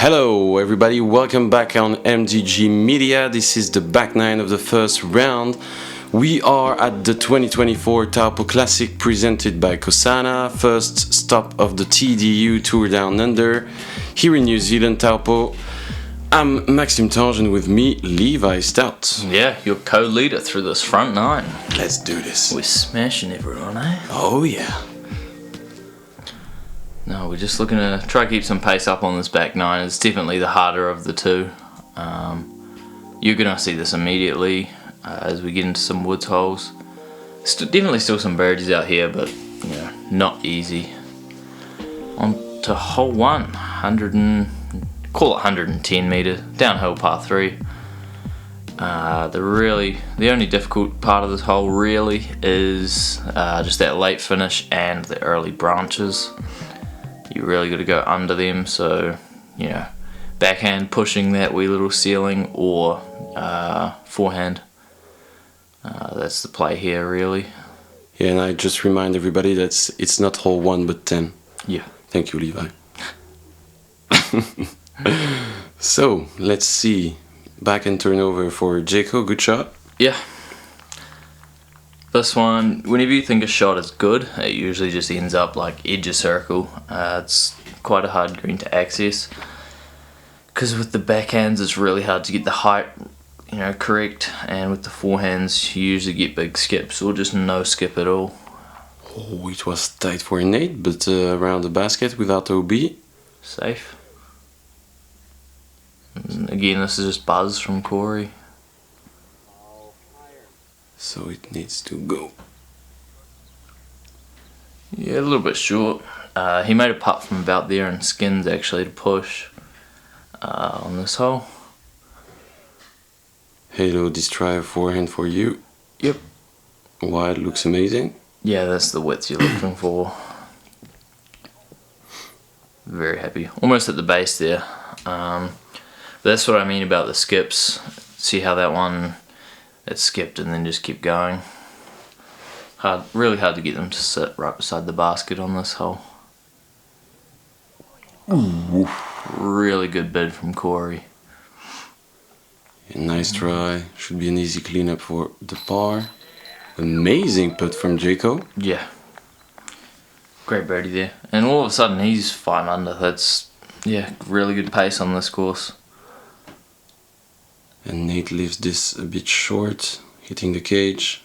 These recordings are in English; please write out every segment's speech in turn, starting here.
Hello everybody, welcome back on MDG Media. This is the back nine of the first round. We are at the 2024 Taupō Classic presented by Cosana, first stop of the TDU Tour Down Under, here in New Zealand, Taupo. I'm Maxime Tanghe and with me, Levi Stout. Yeah, your co-leader through this front nine. Let's do this. We're smashing everyone, eh? Oh yeah. No, we're just looking to try to keep some pace up on this back nine. It's definitely the harder of the two. You're going to see this immediately as we get into some woods holes. Definitely still some birdies out here, but you know, not easy. On to hole 1, call it 110 metre, downhill par 3. The only difficult part of this hole really is just that late finish and the early branches. You really got to go under them, so you know, backhand pushing that wee little ceiling or forehand. That's the play here, really. Yeah, and I just remind everybody that it's not hole 1 but 10. Yeah. Thank you, Levi. So, let's see. Back and turn over for Jaco. Good shot. Yeah. This one, whenever you think a shot is good, it usually just ends up like edge of circle. It's quite a hard green to access because with the backhands it's really hard to get the height, you know, correct, and with the forehands you usually get big skips or just no skip at all. Oh, it was tight for an 8, but around the basket without OB. Safe. And again, this is just buzz from Corey. So it needs to go. Yeah, a little bit short. He made a putt from about there and skins actually to push on this hole. Halo, this try a forehand for you. Yep. Wide looks amazing. Yeah, that's the width you're looking for. Very happy. Almost at the base there. That's what I mean about the skips. See how that one, it skipped and then just kept going. Really hard to get them to sit right beside the basket on this hole. Ooh. Really good bid from Corey. Yeah, nice try. Should be an easy cleanup for the par. Amazing putt from Jaco. Yeah. Great birdie there. And all of a sudden he's 5 under. That's, yeah, really good pace on this course. And Nate leaves this a bit short, hitting the cage.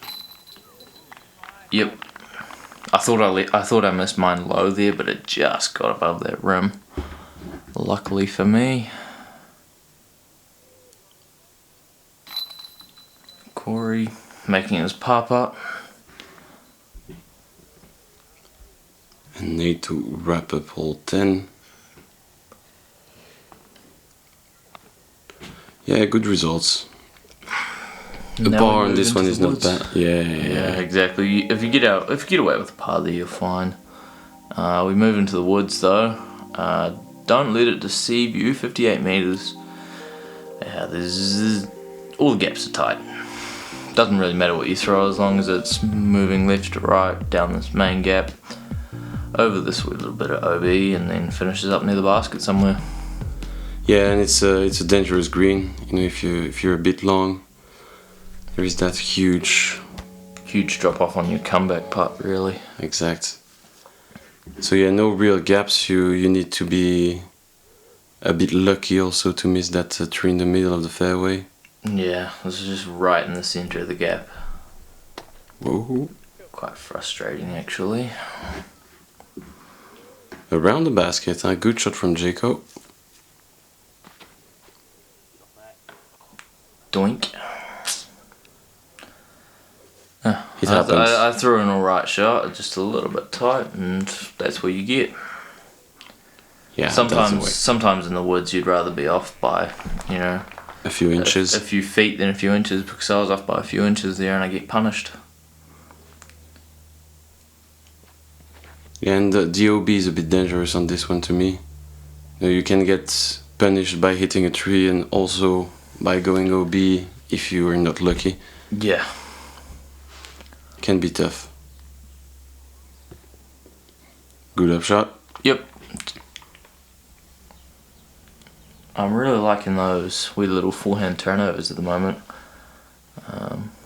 Yep. I thought I missed mine low there, but it just got above that rim. Luckily for me. Corey making his pop up. And Nate to wrap up hole 10. Yeah, good results. The par on this one is not bad. Yeah, exactly. If you get away with the par there, you're fine. We move into the woods though. Don't let it deceive you. 58 meters. Yeah, all the gaps are tight. Doesn't really matter what you throw as long as it's moving left to right down this main gap, over this wee little bit of OB, and then finishes up near the basket somewhere. Yeah, and it's a dangerous green. You know, if you're a bit long, there is that huge drop off on your comeback putt, really. Exact. So yeah, no real gaps. You need to be a bit lucky also to miss that tree in the middle of the fairway. Yeah, this is just right in the center of the gap. Whoa. Quite frustrating, actually. Around the basket, a good shot from Jaco. Doink. It happens. I threw an alright shot, just a little bit tight, and that's what you get. Yeah. Sometimes in the woods you'd rather be off by, you know, a few inches. A few feet than a few inches, because I was off by a few inches there and I get punished. Yeah, and the OB is a bit dangerous on this one to me. You know, you can get punished by hitting a tree and also by going OB if you are not lucky. Yeah. Can be tough. Good upshot. Yep. I'm really liking those wee little forehand turnovers at the moment.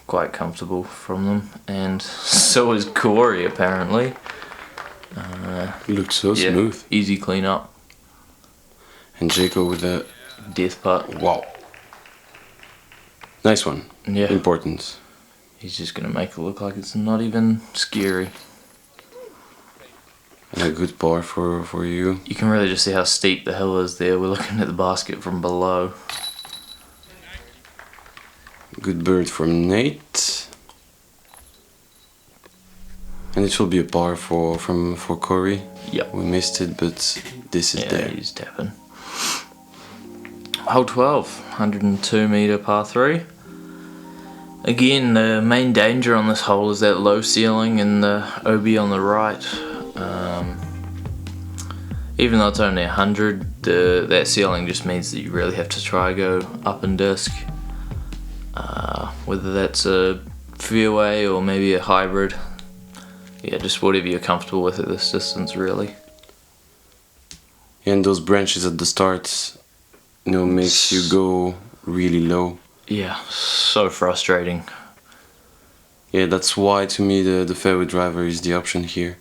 Quite comfortable from them, and so is Corey apparently. Looked so smooth. Easy clean up. And Jaco with a Death putt. wow. Nice one. Yeah. Important. He's just gonna make it look like it's not even scary. And a good par for you. You can really just see how steep the hill is there. We're looking at the basket from below. Good bird from Nate. And it will be a par for Corey. Yep. We missed it, but this is there. He's tapping. Hole 12, 102 metre par 3. Again, the main danger on this hole is that low ceiling and the OB on the right. Even though it's only 100, that ceiling just means that you really have to try go up and disc. Whether that's a fairway or maybe a hybrid. Yeah, just whatever you're comfortable with at this distance, really. And those branches at the start, makes you go really low. Yeah, so frustrating. Yeah, that's why to me the fairway driver is the option here.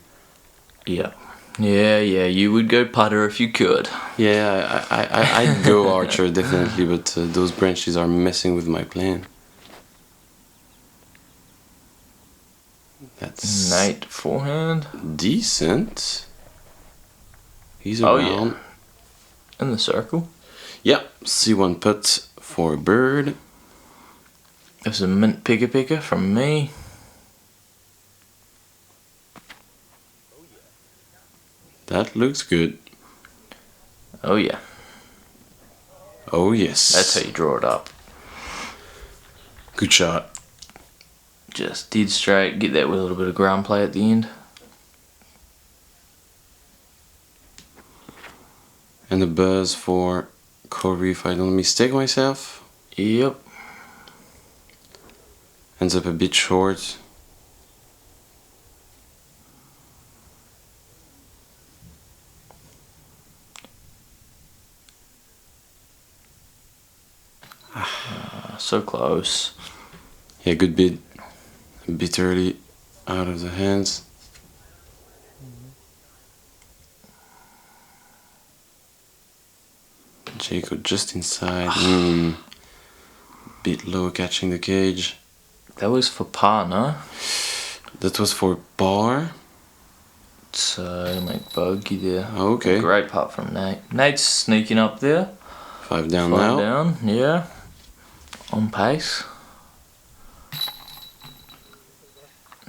Yeah. Yeah, you would go putter if you could. Yeah, I'd go archer definitely, but those branches are messing with my plan. That's Nate forehand. decent. He's around. Yeah. In the circle. Yeah, C1 putt for a bird. There's a mint picker from me. That looks good. Oh yeah. Oh yes. That's how you draw it up. Good shot. Just dead straight, get that with a little bit of ground play at the end. And a buzz for Corey, if I don't mistake myself. Yep. Ends up a bit short. So close. Yeah, good bit. A bit early out of the hands. Jaco just inside. Bit low catching the cage. That was for par, no? That was for par. So make bogey there. Okay. Great putt from Nate. Nate's sneaking up there. 5 down 5 now. down, yeah. On pace.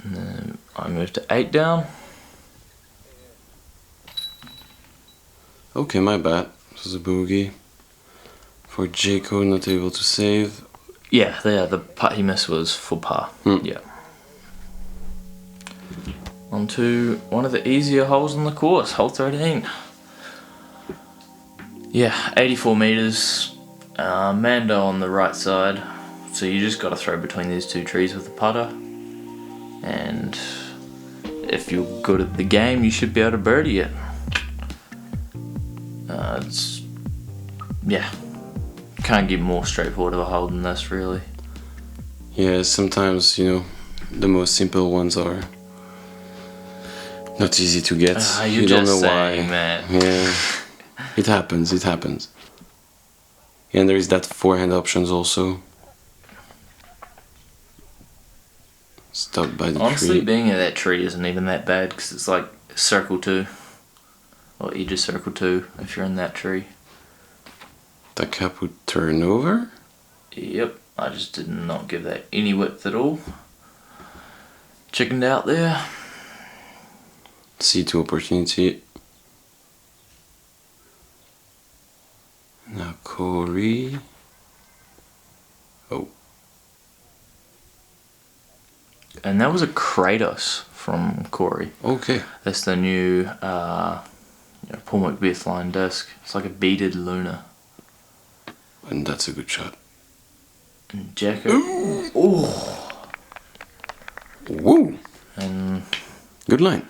And then I move to 8 down. Okay, my bad. This was a bogey. For Jaco, not able to save. Yeah, the putt he missed was for par. Yeah. On to one of the easier holes on the course, hole 13. Yeah, 84 metres. Mando on the right side. So you just got to throw between these two trees with the putter. And if you're good at the game, you should be able to birdie it. Can't get more straightforward of a hole than this, really. Yeah, sometimes, the most simple ones are not easy to get. You don't know why. That. Yeah, it happens. And there is that forehand options also. Stop by the Honestly, tree. being in that tree isn't even that bad because it's like circle 2. Or edge of circle 2 if you're in that tree. The cap would turn over. Yep, I just did not give that any width at all. Chickened out there. C2 opportunity. Now Corey. Oh. And that was a Kratos from Corey. Okay. That's the new Paul Macbeth line disc. It's like a beaded Luna. And that's a good shot. And Jacko. Ooh. Woo! And Good line.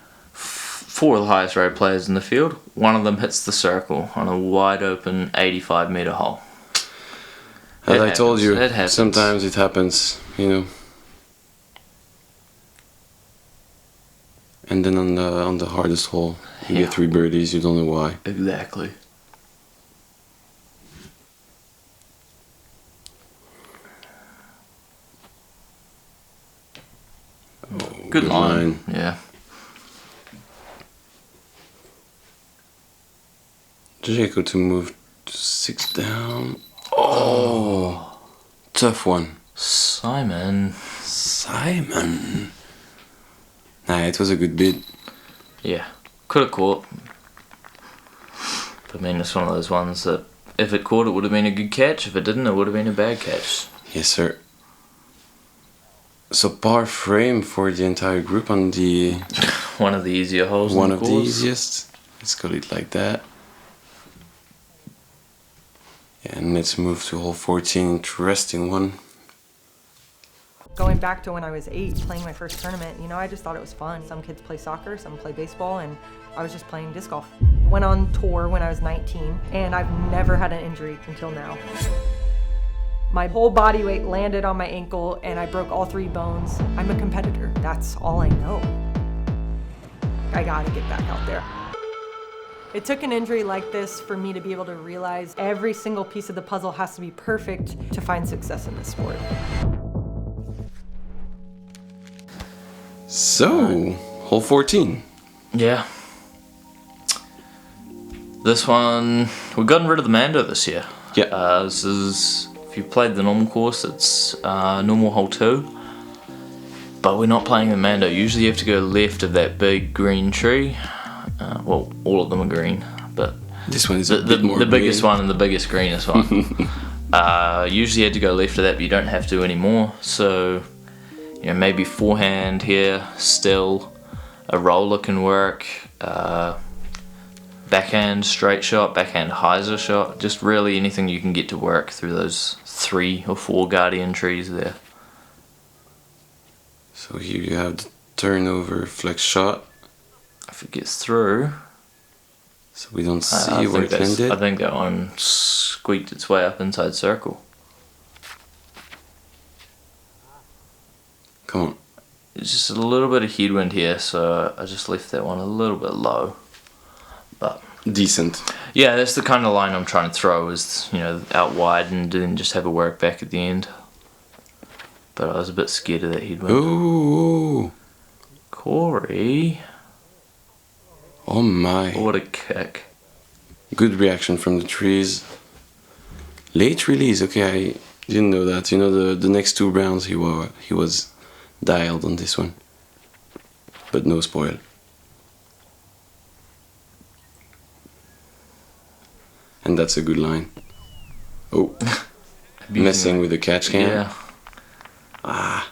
4 of the highest rated players in the field. One of them hits the circle on a wide open 85 meter hole. As I told you, sometimes it happens, you know. And then on the hardest hole, you get 3 birdies. You don't know why. Exactly. Oh, good line. Yeah. Jaco to move to 6 down. Oh, tough one. Simon. Nah, it was a good bid. Yeah, could have caught. But I mean, it's one of those ones that if it caught, it would have been a good catch. If it didn't, it would have been a bad catch. Yes, sir. So par frame for the entire group on the... one of the easier holes One in the of the course. easiest. Let's call it like that. Yeah, and let's move to hole 14. Interesting one. Going back to when I was 8, playing my first tournament, you know, I just thought it was fun. Some kids play soccer, some play baseball, and I was just playing disc golf. Went on tour when I was 19, and I've never had an injury until now. My whole body weight landed on my ankle, and I broke all 3 bones. I'm a competitor. That's all I know. I gotta get back out there. It took an injury like this for me to be able to realize every single piece of the puzzle has to be perfect to find success in this sport. So, hole 14. Yeah. This one, we've gotten rid of the Mando this year. Yeah. This is, if you played the normal course, it's normal hole 2. But we're not playing the Mando. Usually you have to go left of that big green tree. Well, all of them are green, but this one is a bit more the biggest green. one and the biggest greenest one. Usually you had to go left of that, but you don't have to anymore. So, you know, maybe forehand here, still, a roller can work, backhand straight shot, backhand hyzer shot, just really anything you can get to work through those 3 or 4 guardian trees there. So here you have the turnover flex shot. If it gets through, so we don't see where it landed. I think that one squeaked its way up inside circle. Come on. It's just a little bit of headwind here, so I just left that one a little bit low. But decent. Yeah, that's the kind of line I'm trying to throw, is, you know, out wide and then just have a work back at the end. But I was a bit scared of that headwind. Ooh. Corey. Oh my. What a kick. Good reaction from the trees. Late release, okay, I didn't know that. You know, the next 2 rounds he was dialed on this one. But no spoil. And that's a good line. Oh. Messing with the catch can. Yeah. Ah.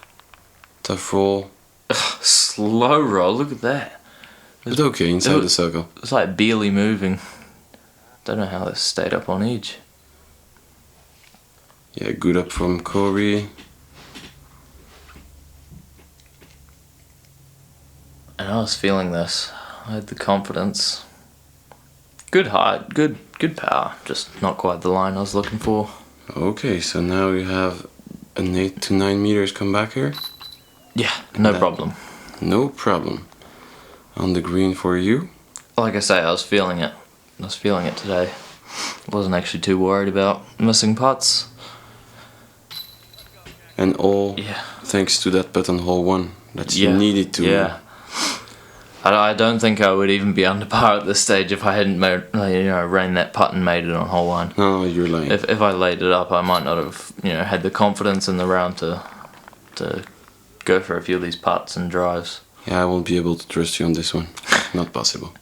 Tough roll. Slow roll, look at that. But okay, inside the circle. It's like barely moving. Don't know how this stayed up on edge. Yeah, good up from Corey. And I was feeling this. I had the confidence. Good height, good power. Just not quite the line I was looking for. Okay, so now you have an 8 to 9 meters come back here. Yeah, no problem. No problem. On the green for you. Like I say, I was feeling it. I was feeling it today. Wasn't actually too worried about missing putts. And all Yeah. thanks to that putt on hole 1 that you needed to. Yeah. I don't think I would even be under par at this stage if I hadn't made, ran that putt and made it on hole 1. No, you're lying. If I laid it up, I might not have, had the confidence in the round to go for a few of these putts and drives. Yeah, I won't be able to trust you on this one. Not possible.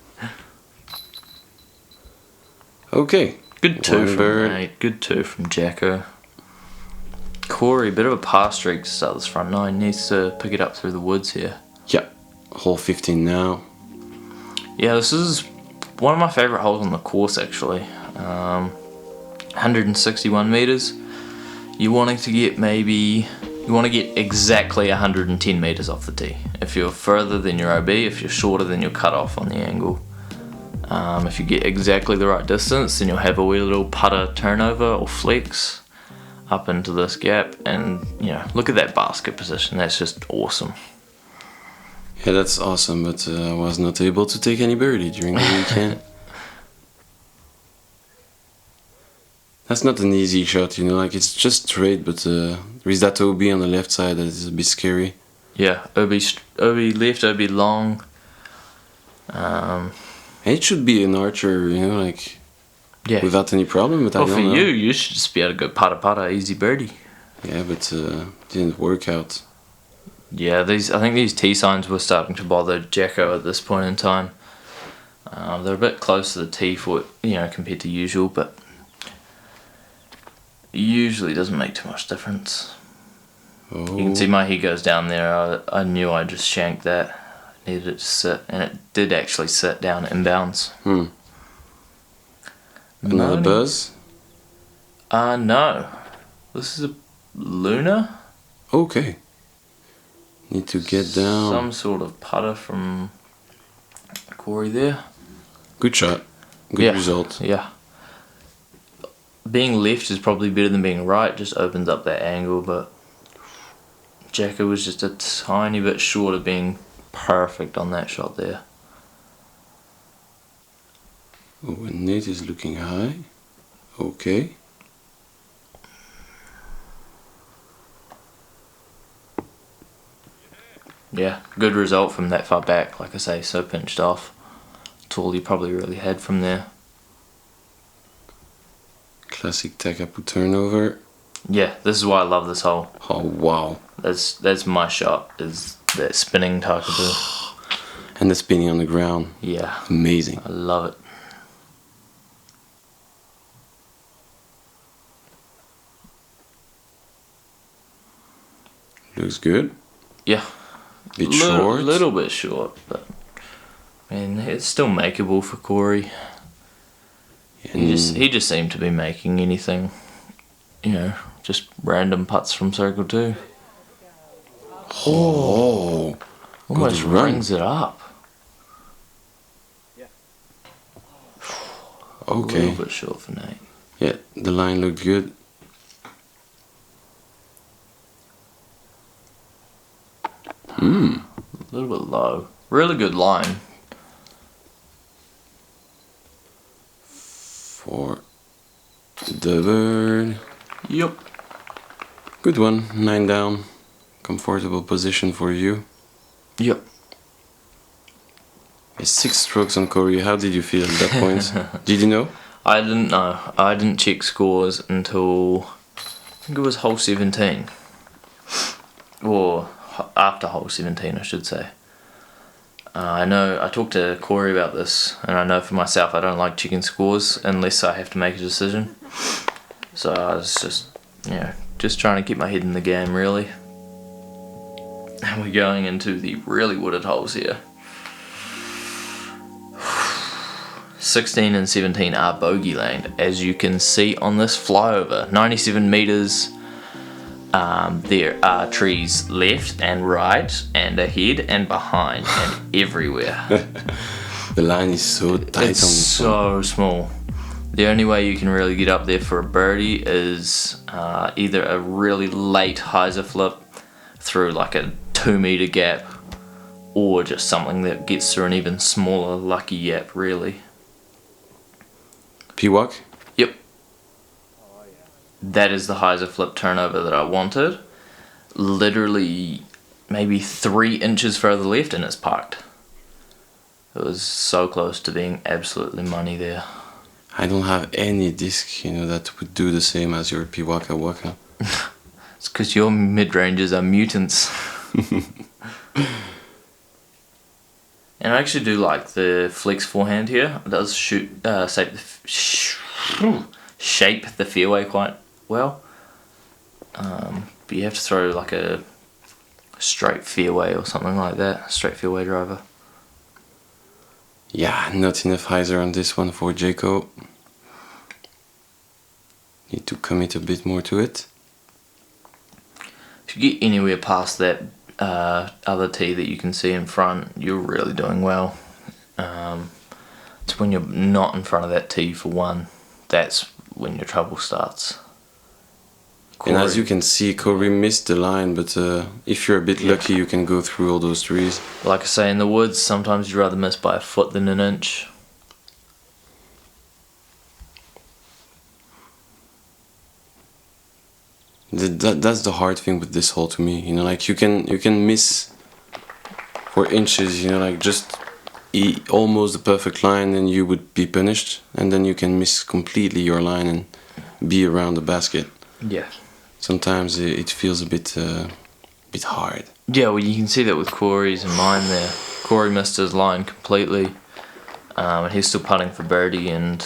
Okay. Good 2 One from bird. Nate. Good 2 from Jacko. Corey, bit of a pass streak to start this front 9. Needs to pick it up through the woods here. Yeah. Hole 15 now. Yeah, this is one of my favourite holes on the course, actually. 161 metres. You're wanting to get maybe You want to get exactly 110 meters off the tee. If you're further than your OB, if you're shorter than your cutoff on the angle. If you get exactly the right distance, then you'll have a wee little putter turnover or flex up into this gap, and look at that basket position. That's just awesome. Yeah, that's awesome, but I was not able to take any birdie during the weekend. That's not an easy shot, like it's just straight, but there is that OB on the left side that is a bit scary. Yeah, OB left, OB long. It should be an archer, without any problem, but I don't know. Well, for you should just be able to go putter, easy birdie. Yeah, but didn't work out. Yeah, I think these tee signs were starting to bother Jacko at this point in time. They're a bit close to the tee for compared to usual, but usually doesn't make too much difference. Oh. You can see my heat goes down there. I knew I just shanked that. I needed it to sit, and it did actually sit down inbounds. Another buzz? No. This is a Luna. Okay. Need to get down. Some sort of putter from Corey there. Good shot. Good result. Yeah. Being left is probably better than being right. Just opens up that angle, but Jacko was just a tiny bit short of being perfect on that shot there. Oh, and Nate is looking high. Okay. Yeah, good result from that far back. Like I say, so pinched off. That's all he probably really had from there. Classic Taupō turnover. Yeah, this is why I love this hole. Oh, wow. That's my shot, is that spinning Taupō. And the spinning on the ground. Yeah. Amazing. I love it. Looks good. Yeah. Bit short. A little bit short, but it's still makeable for Corey. He just seemed to be making anything, just random putts from circle 2. Oh, almost rings it up. Okay. A little bit short for Nate. Yeah, the line looked good. A little bit low. Really good line. For the bird. Yep. Good one. 9 down. Comfortable position for you. Yep. It's 6 strokes on Corey. How did you feel at that point? Did you know? I didn't know. I didn't check scores until I think it was hole 17. Or after hole 17, I should say. I know I talked to Corey about this, and I know for myself I don't like checking scores unless I have to make a decision. So I was just trying to keep my head in the game, really. And we're going into the really wooded holes here. 16 and 17 are bogey laned, as you can see on this flyover. 97 meters. There are trees left and right and ahead and behind and everywhere. The line is so tight. It's so small. The only way you can really get up there for a birdie is either a really late hyzer flip through like a 2 meter gap, or just something that gets through an even smaller lucky gap, really. P-walk? Yep. That is the hyzer flip turnover that I wanted. Literally maybe 3 inches further left and it's parked. It was so close to being absolutely money there. I don't have any disc, that would do the same as your P-waka waka. It's because your mid-ranges are mutants. And I actually do like the flex forehand here. It does shape the fairway quite well. But you have to throw like a straight fairway or something like that. Straight fairway driver. Yeah, not enough hyzer on this one for Jaco. Need to commit a bit more to it. If if you get anywhere past that other tee that you can see in front, you're really doing well. It's when you're not in front of that tee for one, that's when your trouble starts. And as you can see, Corey missed the line, but if you're a bit lucky, you can go through all those trees. Like I say, in the woods, sometimes you'd rather miss by a foot than an inch. That's the hard thing with this hole to me. You know, like you can miss for inches. You know, like just almost the perfect line, and you would be punished. And then you can miss completely your line and be around the basket. Yeah. Sometimes it feels a bit hard. Yeah, well, you can see that with Corey's and mine there. Corey missed his line completely, and he's still putting for birdie, and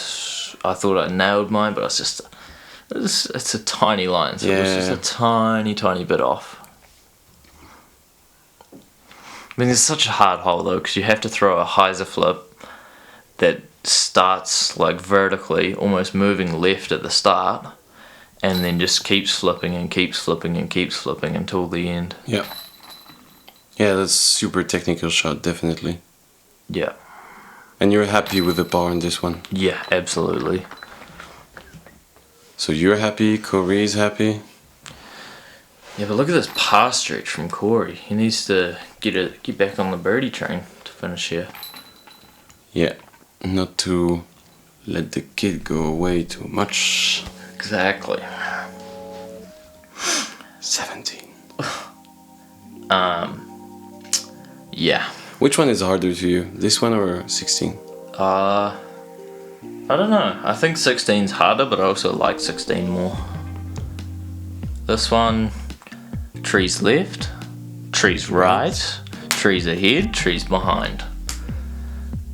I thought I nailed mine, but it's a tiny line, so it was just a tiny bit off. I mean, it's such a hard hole, though, because you have to throw a hyzer flip that starts, like, vertically, almost moving left at the start, and then just keeps flipping and keeps flipping and keeps flipping until the end. Yeah. Yeah, that's super technical shot, definitely. Yeah. And you're happy with the par on this one? Yeah, absolutely. So you're happy, Corey's happy? Yeah, but look at this par stretch from Corey. He needs to get back on the birdie train to finish here. Yeah, not to let the kid go away too much. Exactly. 17. Yeah. Which one is harder to you, this one or 16? I don't know. I think 16's harder, but I also like 16 more. This one, trees left, trees right, trees ahead, trees behind.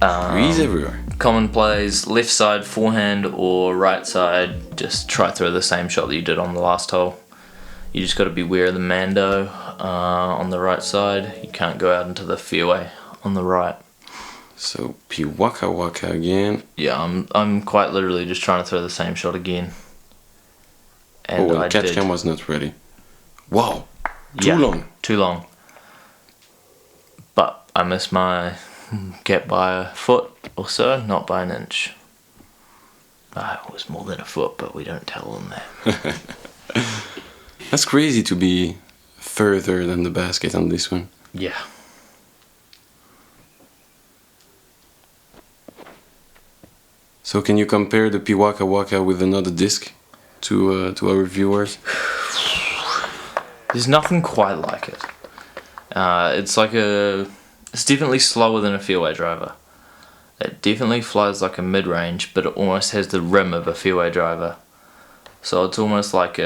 Trees everywhere. Common plays, left side forehand or right side, just try throw the same shot that you did on the last hole. You just got to beware of the Mando on the right side. You can't go out into the fairway on the right. So Piwaka Waka again. Yeah, I'm quite literally just trying to throw the same shot again. And the catch cam was not ready. Wow, too long. But I missed my gap by a foot or so, not by an inch. It was more than a foot, but we don't tell them that. That's crazy to be further than the basket on this one. Yeah. So can you compare the Piwaka Waka with another disc to our viewers? There's nothing quite like it. It's definitely slower than a fairway driver. It definitely flies like a mid-range, but it almost has the rim of a fairway driver. So it's almost like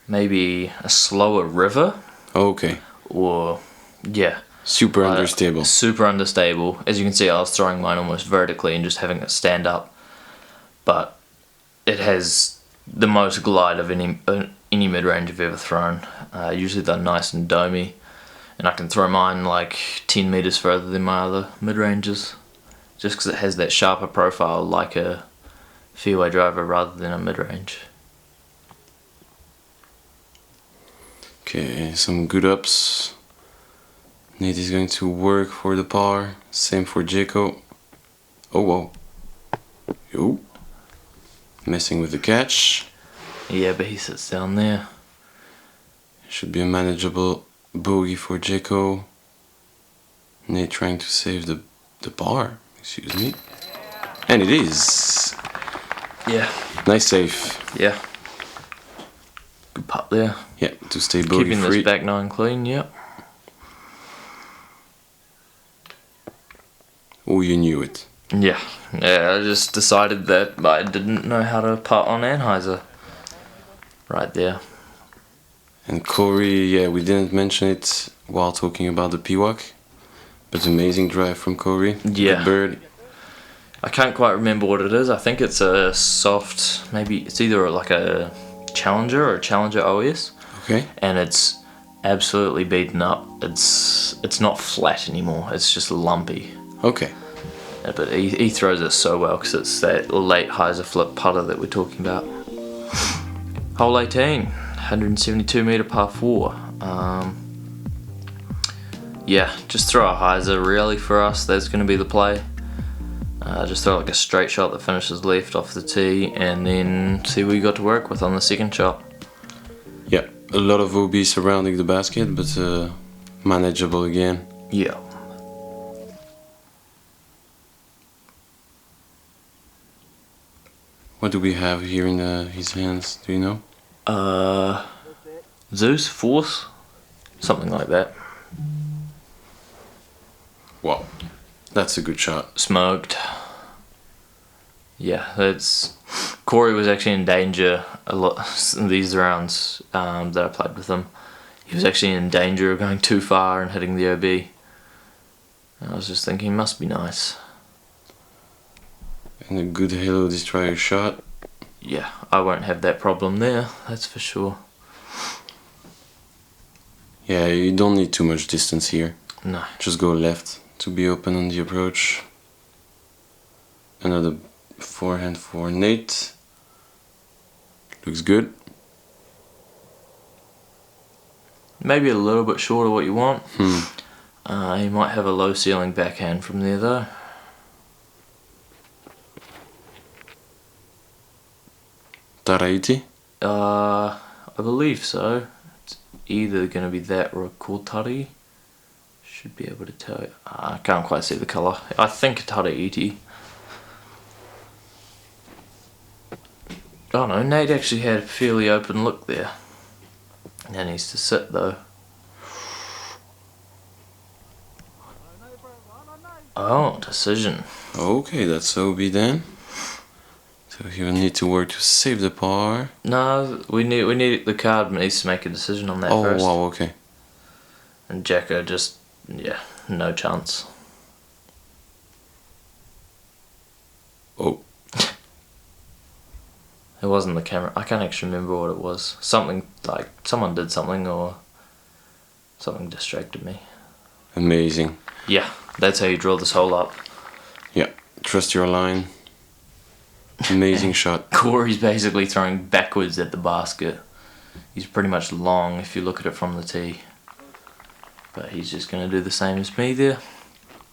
maybe a slower river. Okay. Or, yeah. Super understable. Super understable. As you can see, I was throwing mine almost vertically and just having it stand up. But it has the most glide of any mid-range I've ever thrown. Usually they're nice and domey. And I can throw mine like 10 metres further than my other mid-ranges. Just because it has that sharper profile like a fairway driver rather than a mid-range. Okay, some good ups. Nate is going to work for the par. Same for Jaco. Oh, whoa. Yo. Messing with the catch. Yeah, but he sits down there. Should be a manageable bogey for Jaco. Nate trying to save the par. Excuse me. And it is. Yeah. Nice save. Yeah. Good putt there. Yeah, to stay bogey Keeping free. this back nine clean, yep. Oh, you knew it. Yeah, I just decided that I didn't know how to putt on Anheuser. Right there. And Corey, yeah, we didn't mention it while talking about the Piwak, but amazing drive from Corey. Yeah. Good bird. I can't quite remember what it is. I think it's a soft, maybe it's either like a Challenger or a Challenger OS. Okay. And it's absolutely beaten up. It's not flat anymore. It's just lumpy. Okay. But he throws it so well because it's that late hyzer flip putter that we're talking about. Hole 18. 172 meter par 4. Yeah, just throw a hyzer really for us. That's going to be the play. Just throw like a straight shot that finishes left off the tee, and then see what we got to work with on the second shot. Yeah, a lot of OB surrounding the basket, but manageable again. Yeah. What do we have here in his hands? Do you know? Zeus Force, something like that. Wow, that's a good shot. Smoked. Yeah, that's. Corey was actually in danger a lot in these rounds that I played with him. He was actually in danger of going too far and hitting the OB. And I was just thinking, must be nice. And a good Halo Destroyer shot. Yeah, I won't have that problem there, that's for sure. Yeah, you don't need too much distance here. No. Just go left to be open on the approach. Another forehand for Nate. Looks good. Maybe a little bit short of what you want. You might have a low ceiling backhand from there though. Taraiti? I believe so. It's either going to be that or a Kotari. Should be able to tell you. I can't quite see the colour. I think Taraiti. Oh no, Nate actually had a fairly open look there. Now needs to sit though. Oh, decision. Okay, that's OB then. So he will need to work to save the par. No, we need the card needs to make a decision on that Oh first. wow, okay. And Jacko just, yeah, no chance. Oh. It wasn't the camera. I can't actually remember what it was. Something like someone did something or something distracted me. Amazing. Yeah, that's how you draw this hole up. Yeah, trust your line. Amazing shot. Corey's basically throwing backwards at the basket. He's pretty much long if you look at it from the tee. But he's just going to do the same as me there.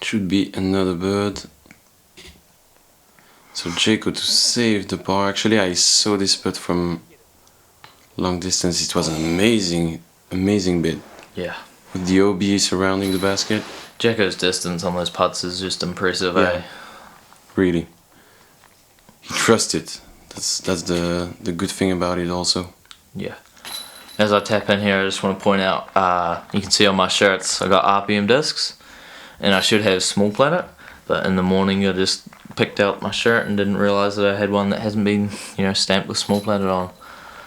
Should be another bird. So Jaco to save the par. Actually, I saw this putt from long distance. It was an amazing bit. Yeah. With the OB surrounding the basket. Jacko's distance on those putts is just impressive, Yeah. eh? Really. He trusted. That's the good thing about it also. Yeah. As I tap in here, I just want to point out, you can see on my shirts, I got RPM discs, and I should have Small Planet, but in the morning I just picked out my shirt and didn't realise that I had one that hasn't been, stamped with Small Planet on.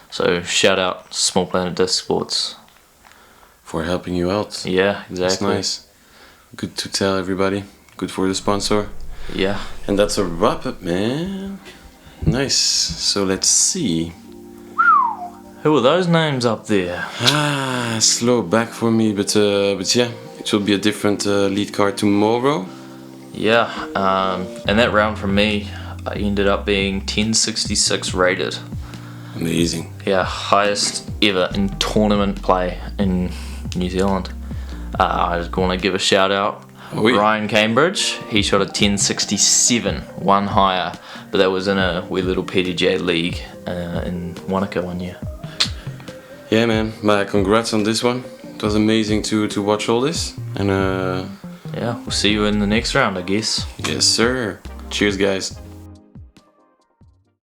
So shout out Small Planet Disc Sports. For helping you out. Yeah, exactly. That's nice. Good to tell everybody. Good for the sponsor. Yeah. And that's a wrap up, man. Nice. So let's see. Who are those names up there? Slow back for me, but yeah, it will be a different lead card tomorrow. Yeah, and that round for me, I ended up being 1066 rated. Amazing. Yeah, highest ever in tournament play in New Zealand. I just want to give a shout out. Oui. Ryan Cambridge, he shot a 1067, one higher, but that was in a wee little PDJ league in Wanaka one year. Yeah, man. Congrats on this one. It was amazing to watch all this. And Yeah, we'll see you in the next round, I guess. yes, sir. Cheers, guys.